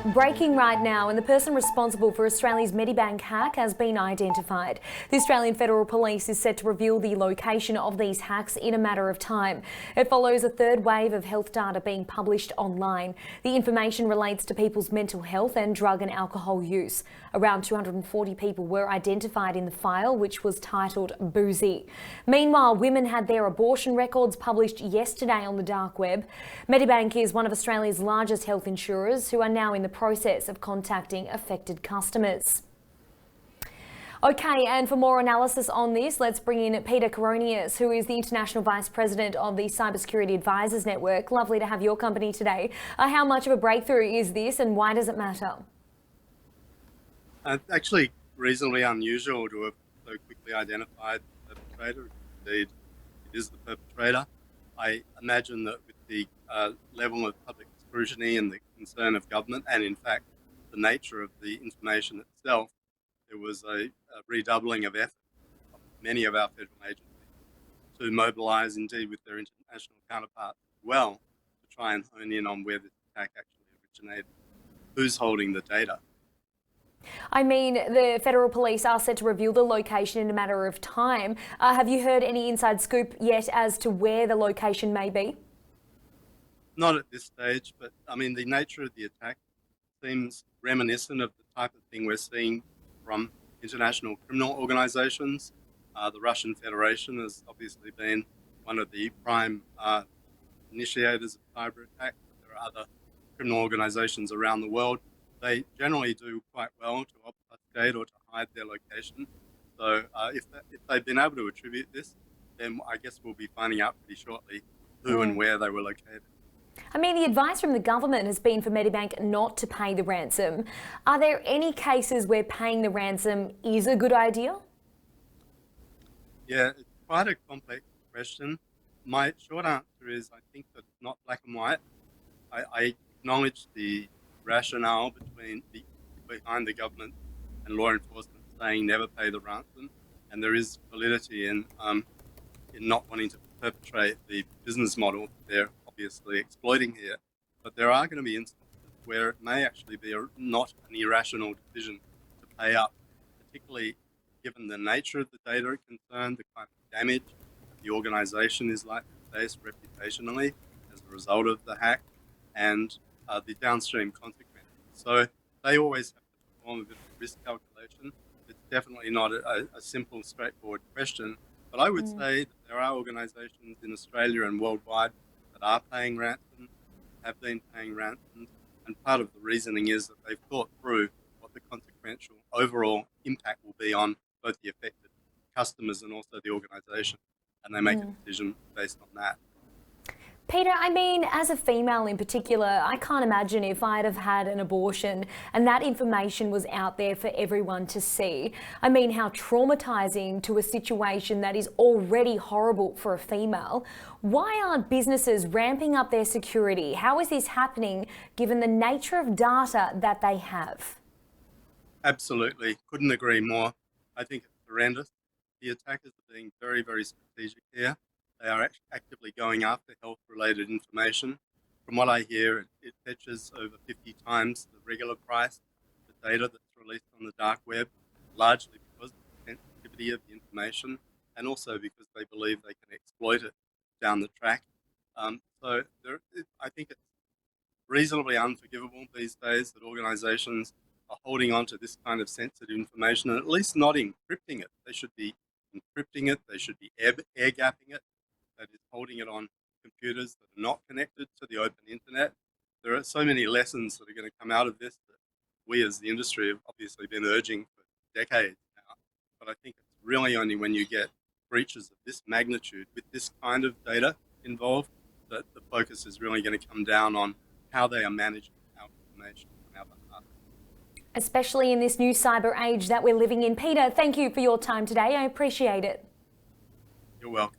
Breaking right now, and the person responsible for Australia's Medibank hack has been identified. The Australian Federal Police is set to reveal the location of these hacks in a matter of time. It follows a third wave of health data being published online. The information relates to people's mental health and drug and alcohol use. Around 240 people were identified in the file, which was titled Boozy. Meanwhile, women had their abortion records published yesterday on the dark web. Medibank is one of Australia's largest health insurers, who are now in the process of contacting affected customers. Okay, and for more analysis on this, let's bring in Peter Coronius, who is the International Vice President of the Cybersecurity Advisors Network. Lovely to have your company today. How much of a breakthrough is this, and why does it matter? Actually, reasonably unusual to have so quickly identified the perpetrator. Indeed, it is the perpetrator. I imagine that with the level of public scrutiny and the concern of government, and in fact the nature of the information itself, there was a redoubling of effort of many of our federal agencies to mobilise, indeed with their international counterparts as well, to try and hone in on where this attack actually originated, who's holding the data. I mean, the Federal Police are set to reveal the location in a matter of time. Have you heard any inside scoop yet as to where the location may be? Not at this stage, but I mean, the nature of the attack seems reminiscent of the type of thing we're seeing from international criminal organizations. The Russian Federation has obviously been one of the prime initiators of cyber attacks. There are other criminal organizations around the world. They generally do quite well to obfuscate or to hide their location. So if they've been able to attribute this, then I guess we'll be finding out pretty shortly who and where they were located. I mean, the advice from the government has been for Medibank not to pay the ransom. Are there any cases where paying the ransom is a good idea? Yeah, it's quite a complex question. My short answer is I think that it's not black and white. I acknowledge the rationale behind the government and law enforcement saying never pay the ransom, and there is validity in not wanting to perpetrate the business model they're obviously exploiting here. But there are going to be instances where it may actually be not an irrational decision to pay up, particularly given the nature of the data concerned, the kind of damage that the organisation is likely to face reputationally as a result of the hack, and the downstream consequences. So they always have to perform a bit of risk calculation. It's definitely not a simple, straightforward question. But I would say that there are organisations in Australia and worldwide that are paying ransoms, have been paying ransoms, and part of the reasoning is that they've thought through what the consequential overall impact will be on both the affected customers and also the organisation, and they make a decision based on that. Peter, I mean, as a female in particular, I can't imagine if I'd have had an abortion and that information was out there for everyone to see. I mean, how traumatising to a situation that is already horrible for a female. Why aren't businesses ramping up their security? How is this happening given the nature of data that they have? Absolutely. Couldn't agree more. I think it's horrendous. The attackers are being very, very strategic here. They are actively going after health-related information. From what I hear, it fetches over 50 times the regular price of the data that's released on the dark web, largely because of the sensitivity of the information and also because they believe they can exploit it down the track. I think it's reasonably unforgivable these days that organisations are holding on to this kind of sensitive information and at least not encrypting it. They should be encrypting it, they should be air gapping it, that is holding it on computers that are not connected to the open internet. There are so many lessons that are going to come out of this that we as the industry have obviously been urging for decades now. But I think it's really only when you get breaches of this magnitude with this kind of data involved that the focus is really going to come down on how they are managing our information on our behalf. Especially in this new cyber age that we're living in. Peter, thank you for your time today. I appreciate it. You're welcome.